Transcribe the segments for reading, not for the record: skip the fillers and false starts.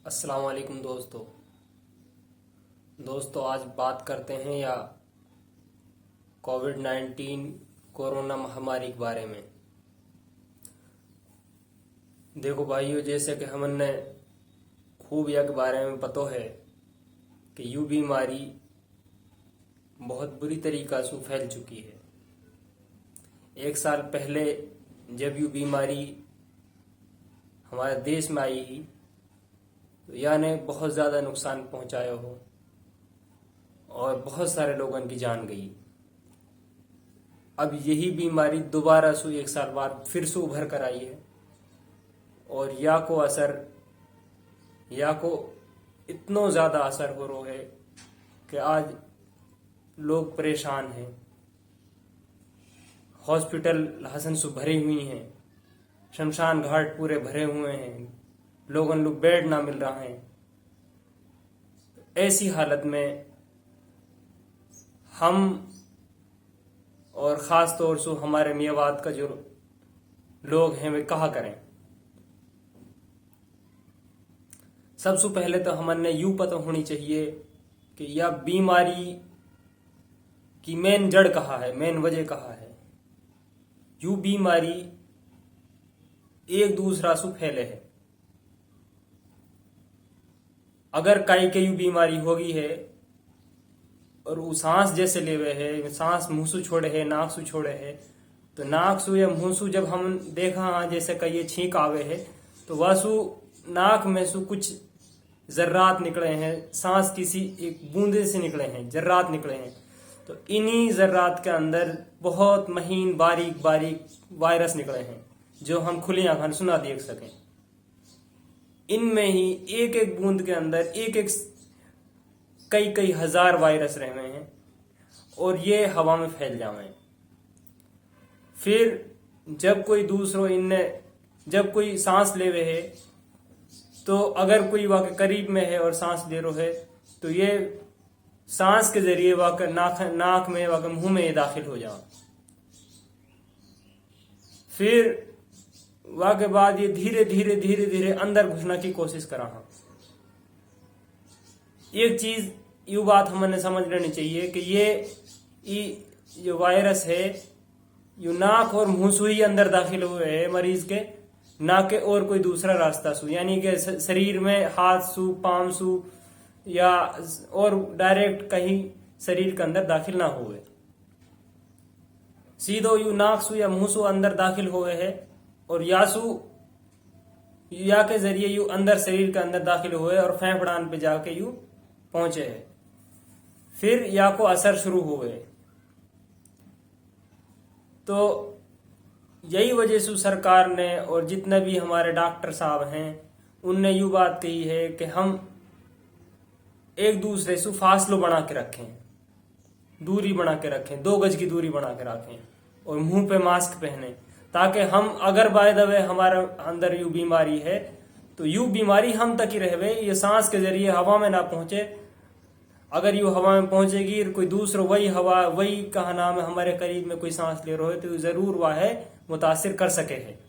अस्सलाम वालेकुम दोस्तों आज बात करते हैं या कोविड-19 कोरोना महामारी के बारे में। देखो भाइयों, जैसे कि हमने खूब या के बारे में पता है कि यू बीमारी बहुत बुरी तरीका से फैल चुकी है। 1 साल पहले जब यू बीमारी हमारे देश में आई ही तो यह ने बहुत ज़्यादा नुकसान पहुंचाया हो और बहुत सारे लोगों की जान गई। अब यही बीमारी दोबारा से 1 साल बाद फिर से उभर कर आई है और या को इतना ज़्यादा असर हो रहा है कि आज लोग परेशान हैं। हॉस्पिटल हसन से भरी हुई हैं, शमशान घाट पूरे भरे हुए हैं, लोगों लोग बेड ना मिल रहा है। ऐसी हालत में हम और ख़ास तौर से हमारे मियावाद का जो लोग हैं वे कहा करें। सबसे पहले तो हमने यूं पता होनी चाहिए कि यह बीमारी की मेन जड़ कहाँ है, मेन वजह कहाँ है। यू बीमारी एक दूसरा से फैले है। अगर काई के यू बीमारी होगी है और वो सांस जैसे लेवे है, सांस मुंह से छोड़े है, नाक से छोड़े है, तो नाक से या मुंह से जब हम देखा जैसे कई छींक आवे है तो वह सु नाक में से कुछ जर्रात निकले हैं, सांस किसी एक बूंदे से निकले हैं, जर्रात निकले हैं। तो इन्हीं जर्रात के अंदर बहुत महीन बारीक बारीक वायरस निकले हैं जो हम खुली आंखों सुना देख सकें। इनमें ही एक एक बूंद के अंदर एक एक कई हजार वायरस रह रहे हैं और ये हवा में फैल जावे। फिर जब कोई दूसरों जब कोई सांस लेवे है तो अगर कोई वहाँ के करीब में है और सांस ले रहा है तो ये सांस के जरिए वहाँ नाक में वहाँ मुंह में दाखिल हो जाए। फिर वहाँ के बाद ये धीरे धीरे अंदर घुसने की कोशिश करा। एक चीज यू बात हमने समझ लेनी चाहिए कि ये जो वायरस है यू नाक और मुंह से ही अंदर दाखिल हुए है मरीज के, ना के और कोई दूसरा रास्ता सु, यानी कि शरीर में हाथ सु, पांव सु या और डायरेक्ट कहीं शरीर के अंदर दाखिल ना हुए। सीधो यू नाक सु या मुंह सु अंदर दाखिल हुए है और या के जरिए यू अंदर शरीर के अंदर दाखिल हुए और फेफड़ान पे जाके यू पहुंचे है। फिर या को असर शुरू हुए। तो यही वजह से सरकार ने और जितने भी हमारे डॉक्टर साहब हैं उनने यू बात कही है कि हम एक दूसरे से फासलो बना के रखें, दूरी बना के रखें, 2 गज की दूरी बना के रखें और मुंह पे मास्क पहने, ताकि हम अगर बाय द वे हमारे अंदर यू बीमारी है तो यू बीमारी हम तक ही रहे, ये सांस के जरिए हवा में ना पहुंचे। अगर यू हवा में पहुंचेगी कोई दूसरा वही कहा नाम है हमारे करीब में कोई सांस ले रहा है तो जरूर वह है मुतासिर कर सके है।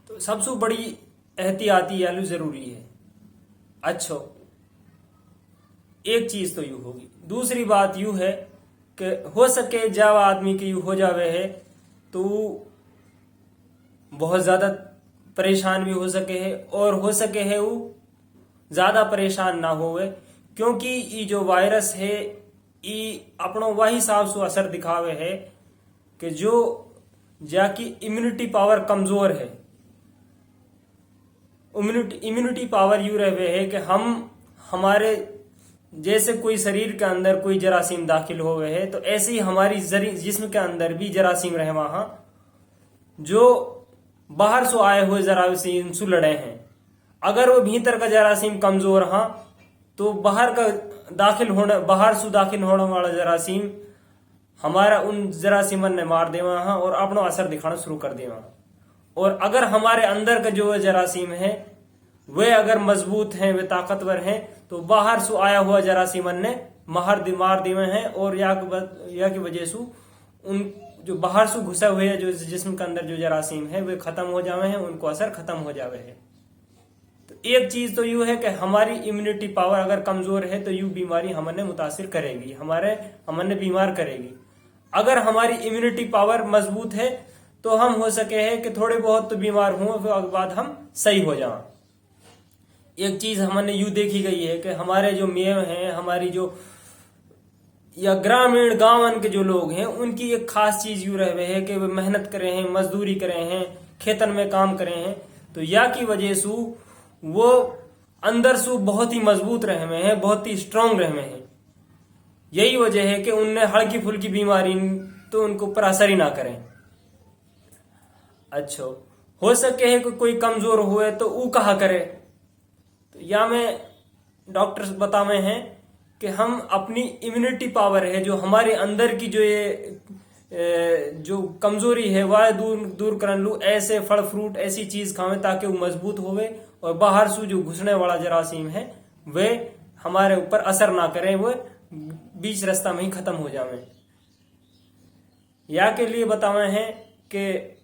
तो सबसे बड़ी एहतियाती यालू जरूरी है। अच्छा, एक चीज तो यू होगी। दूसरी बात यू है कि हो सके जब आदमी के यू हो जावे है तो बहुत ज्यादा परेशान भी हो सके है और हो सके है वो ज्यादा परेशान ना होवे, क्योंकि ये जो वायरस है ये अपनों वही हिसाब से असर दिखावे है कि जो जाकी इम्यूनिटी पावर कमजोर है। इम्यूनिटी पावर यू रहे है कि हम हमारे जैसे कोई शरीर के अंदर कोई जरासीम दाखिल हो गए है तो ऐसे ही हमारी जिस्म के अंदर भी जरासीम रहे वहां जो बाहर से आए हुए जरासीम से लड़े हैं। अगर वो भीतर का जरासीम कमजोर हाँ तो बाहर से दाखिल होने वाला जरासीम हमारा उन जरासीमन ने मार देवा हाँ और अपना असर दिखाना शुरू कर देवा। और अगर हमारे अंदर का जो जरासीम है वे अगर मजबूत हैं, वे ताकतवर हैं, तो बाहर से आया हुआ जरासीमन ने मार दिए हैं और या की वजह से उन जो बाहर से घुसा हुए जो जिस्म के अंदर जो जरासीम है वे खत्म हो जावे हैं, उनको असर खत्म हो जावे है। तो एक चीज तो यू है कि हमारी इम्यूनिटी पावर अगर कमजोर है तो यू बीमारी हमने मुतासिर करेगी, हमने बीमार करेगी। अगर हमारी इम्यूनिटी पावर मजबूत है तो हम हो सके है कि थोड़े बहुत तो बीमार हों, फिर बाद हम सही हो जाएं। एक चीज हमने यू देखी गई है कि हमारे जो मेव हैं, हमारी जो या ग्रामीण गांवन के जो लोग हैं, उनकी एक खास चीज यू रहे है कि वे मेहनत करे हैं, मजदूरी करे हैं, खेतन में काम करे हैं, तो या की वजह से वो अंदर से बहुत ही मजबूत रहे हुए हैं, बहुत ही स्ट्रांग रहे हुए हैं। यही वजह है कि उनने हल्की फुल्की बीमारी तो उनको पर असर ही ना करें। अच्छा, हो सके है कि कोई कमजोर हुए तो वो कहा करे, तो या में डॉक्टर्स बतावे हैं कि हम अपनी इम्यूनिटी पावर है, जो हमारे अंदर की जो ये जो कमजोरी है वह दूर कर लू, ऐसे फल फ्रूट ऐसी चीज खावे ताकि वो मजबूत होवे और बाहर से जो घुसने वाला जरासीम है वे हमारे ऊपर असर ना करें, वो बीच रास्ता में ही खत्म हो जावे। या के लिए बतावे हैं कि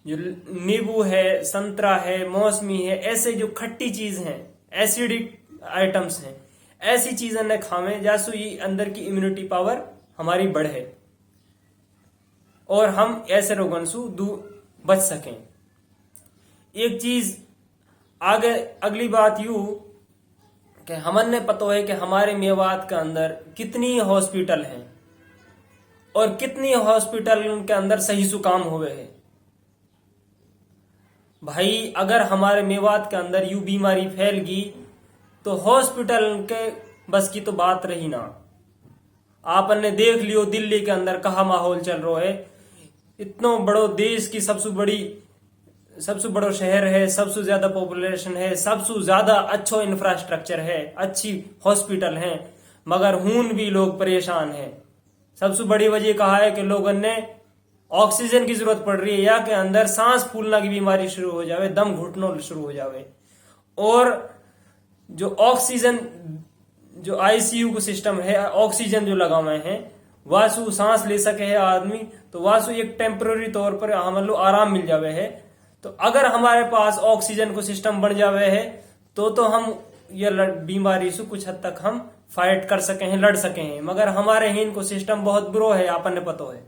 जो नींबू है, संतरा है, मौसमी है, ऐसे जो खट्टी चीज हैं, एसिडिक आइटम्स हैं, ऐसी चीजें न खावें जैसो ये अंदर की इम्यूनिटी पावर हमारी बढ़े और हम ऐसे रोगन से दूर बच सकें। एक चीज आगे अगली बात यू कि हमने पता है कि हमारे मेवात के अंदर कितनी हॉस्पिटल हैं और कितनी हॉस्पिटल के अंदर सही सु काम हुए हैं। भाई अगर हमारे मेवात के अंदर यू बीमारी फैल गई तो हॉस्पिटल के बस की तो बात रही ना। आपने देख लियो दिल्ली के अंदर कहा माहौल चल रहा है, इतना बड़ो देश की सबसे बड़ो शहर है, सबसे ज्यादा पॉपुलेशन है, सबसे ज्यादा अच्छा इंफ्रास्ट्रक्चर है, अच्छी हॉस्पिटल है, मगर हून भी लोग परेशान हैं। सबसे बड़ी वजह कहा है कि लोगों ने ऑक्सीजन की जरूरत पड़ रही है, या के अंदर सांस फूलना की बीमारी शुरू हो जावे, दम घुटना शुरू हो जावे, और जो ऑक्सीजन जो आईसीयू को सिस्टम है, ऑक्सीजन जो लगावे हैं वासु सांस ले सके है आदमी, तो वासु एक टेम्पररी तौर पर हम लोग आराम मिल जावे है। तो अगर हमारे पास ऑक्सीजन को सिस्टम बढ़ जावे है तो हम ये बीमारी से कुछ हद तक हम फाइट कर सके हैं, लड़ सके हैं, मगर हमारे ही इनको सिस्टम बहुत बुरा है, आपने पता है।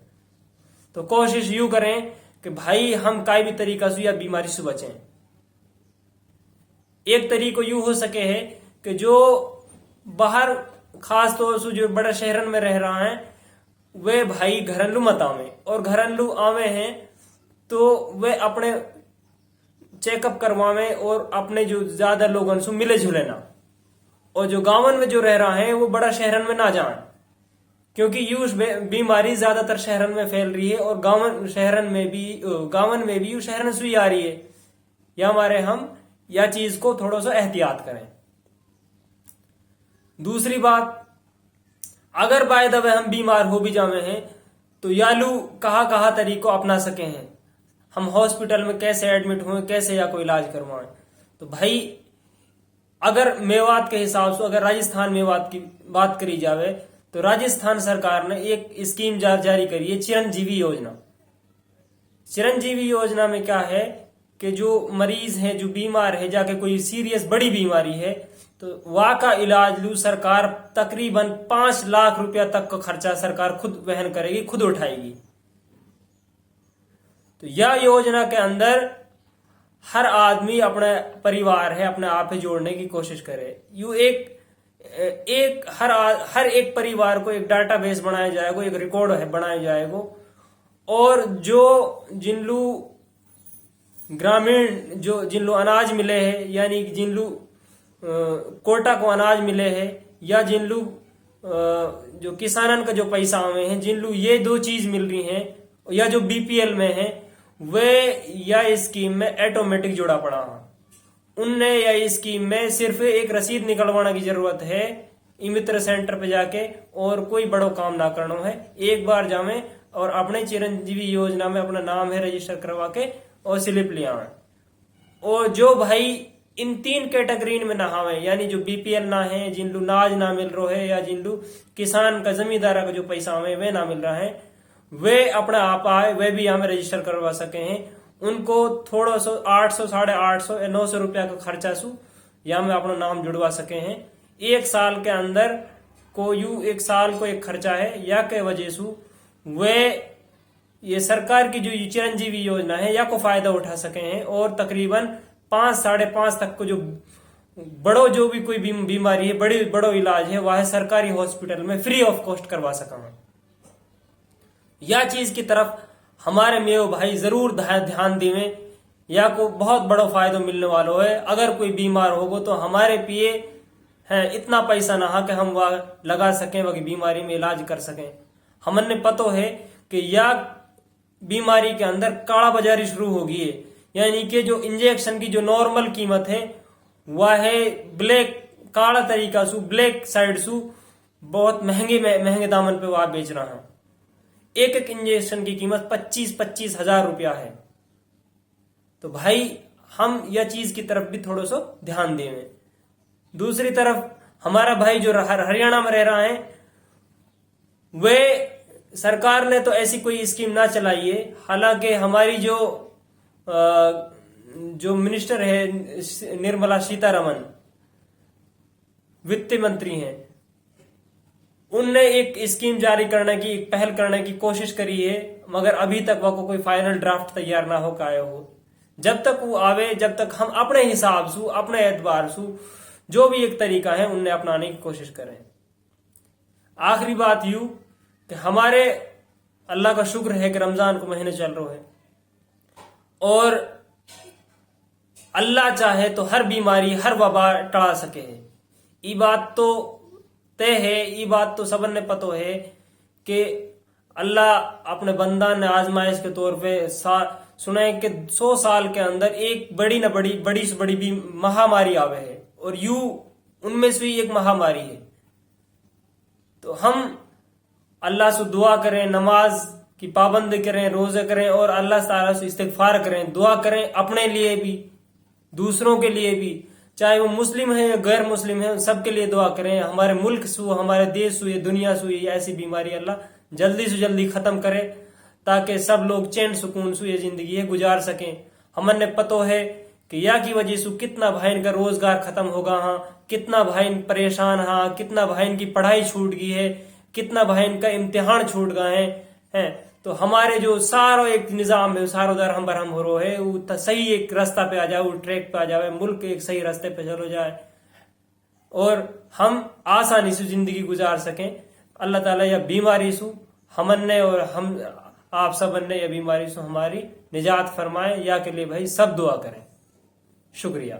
तो कोशिश यू करें कि भाई हम कोई भी तरीका से या बीमारी से बचें। एक तरीको यू हो सके है कि जो बाहर खास तौर से जो बड़े शहरन में रह रहा है वे भाई घरेलू मत आवे, और घरेलू आवे हैं तो वे अपने चेकअप करवावे और अपने जो ज्यादा लोगों से मिले जुले ना, और जो गांवन में जो रह रहा है वो बड़ा शहरन में ना जाए, क्योंकि यू बीमारी ज्यादातर शहरन में फैल रही है और गांवन में भी यू शहरन से ही आ रही है। या हमारे हम या चीज को थोड़ा सा एहतियात करें। दूसरी बात, अगर बाय द वे हम बीमार हो भी जावे हैं तो यालू कहा तरीकों अपना सके हैं, हम हॉस्पिटल में कैसे एडमिट हुए, कैसे या कोई इलाज करवाएं। तो भाई अगर मेवात के हिसाब से अगर राजस्थान मेवात की बात करी जावे तो राजस्थान सरकार ने एक स्कीम जारी करी है, चिरंजीवी योजना। चिरंजीवी योजना में क्या है कि जो मरीज है, जो बीमार है, जाके कोई सीरियस बड़ी बीमारी है तो वहां का इलाज लू सरकार तकरीबन 5 लाख रुपया तक का खर्चा सरकार खुद वहन करेगी, खुद उठाएगी। तो यह योजना के अंदर हर आदमी अपने परिवार है अपने आप ही जोड़ने की कोशिश करे। यू हर एक परिवार को एक डाटाबेस बनाया जाएगा, एक रिकॉर्ड है बनाया जाएगा, और जो जिनलू ग्रामीण जिनलू अनाज मिले है, यानी जिनलू कोटा को अनाज मिले है, या जिनलू जो किसानन का जो पैसा आवे हैं, जिनलू ये दो चीज मिल रही हैं, या जो बीपीएल में है वे या स्कीम में ऑटोमेटिक जुड़ा पड़ा है। उनने या स्कीम में सिर्फ एक रसीद निकलवाने की जरूरत है ई मित्र सेंटर पे जाके, और कोई बड़ो काम ना करना है। एक बार जावे और अपने चिरंजीवी योजना में अपना नाम है रजिस्टर करवा के और स्लिप ले आवे। और जो भाई इन 3 कैटेगरी में ना आवे, यानी जो बीपीएल ना है, जिनलू नाज ना मिल रहा है, या जिनलू किसान का जमींदारा का जो पैसा आवे वे ना मिल रहा है, वे अपने आप आए, वे भी हमें रजिस्टर करवा सके हैं। उनको थोड़ा सा 800, 850 या 900 रुपया का खर्चा सु या में अपना नाम जुड़वा सके हैं। 1 साल के अंदर को यू 1 साल को एक खर्चा है, या के वजह से वे ये सरकार की जो चिरंजीवी योजना है या को फायदा उठा सके हैं, और तकरीबन 5 साढ़े 5 तक को जो बड़ो जो भी कोई बीमारी है, बड़ो इलाज है, वह सरकारी हॉस्पिटल में फ्री ऑफ कॉस्ट करवा सका। या चीज की तरफ हमारे मेयो भाई जरूर ध्यान देवें, या को बहुत बड़ो फायदा मिलने वाला है। अगर कोई बीमार होगो तो हमारे पिए है इतना पैसा ना हा कि हम वह लगा सकें, वह बीमारी में इलाज कर सकें। हमने पतो है कि या बीमारी के अंदर काला बाजारी शुरू हो गई है, यानी कि जो इंजेक्शन की जो नॉर्मल कीमत है वह है ब्लैक काला तरीका सु ब्लैक साइड सु बहुत महंगे दामन पे वह बेच रहा है। एक इंजेक्शन की कीमत 25-25 हजार रुपया है। तो भाई हम यह चीज की तरफ भी थोड़ा सा ध्यान दें। दूसरी तरफ हमारा भाई जो हरियाणा में रह रहा है, वे सरकार ने तो ऐसी कोई स्कीम ना चलाई है। हालांकि हमारी जो मिनिस्टर है निर्मला सीतारमन, वित्त मंत्री हैं, उनने एक स्कीम जारी करने की, एक पहल करने की कोशिश करी है, मगर अभी तक वह कोई फाइनल ड्राफ्ट तैयार ना हो काया हो। जब तक वो आवे, जब तक हम अपने हिसाब से, अपने एतबार से जो भी एक तरीका है उनने अपनाने की कोशिश करें। आखिरी बात यूं कि हमारे अल्लाह का शुक्र है कि रमजान को महीने चल रहे हैं, और अल्लाह चाहे तो हर बीमारी हर वबा टला सके है। ये बात तो तय है, ये बात तो सबन ने पतो है कि अल्लाह अपने बंदा ने आजमाइश के तौर पे सुना है कि 100 साल के अंदर एक बड़ी से बड़ी भी महामारी आवे है, और यू उनमें से ही एक महामारी है। तो हम अल्लाह से दुआ करें, नमाज की पाबंदी करें, रोजे करें, और अल्लाह ताला से इस्तिगफार करें, दुआ करें अपने लिए भी, दूसरों के लिए भी, चाहे वो मुस्लिम है या गैर मुस्लिम है, सबके लिए दुआ करें। हमारे मुल्क से, हमारे देश से, दुनिया से ऐसी बीमारी अल्लाह जल्दी से जल्दी खत्म करे, ताकि सब लोग चैन सुकून से ये जिंदगी गुजार सकें। हमने पतो है कि या की वजह से कितना भाई का रोजगार खत्म होगा, हाँ कितना भाई परेशान, हाँ कितना भाई की पढ़ाई छूट गई है, कितना भाई का इम्तिहान छूट गए हैं। तो हमारे जो सारो एक निजाम है सारो दर हम बरहम हो रहा है, वो सही एक रास्ता पे आ जाए, वो ट्रैक पे आ जाए, मुल्क एक सही रास्ते पे चलो जाए, और हम आसानी से जिंदगी गुजार सकें। अल्लाह ताला यह बीमारी से हमने और हम आप सब ने यह बीमारी से हमारी निजात फरमाए, या के लिए भाई सब दुआ करें। शुक्रिया।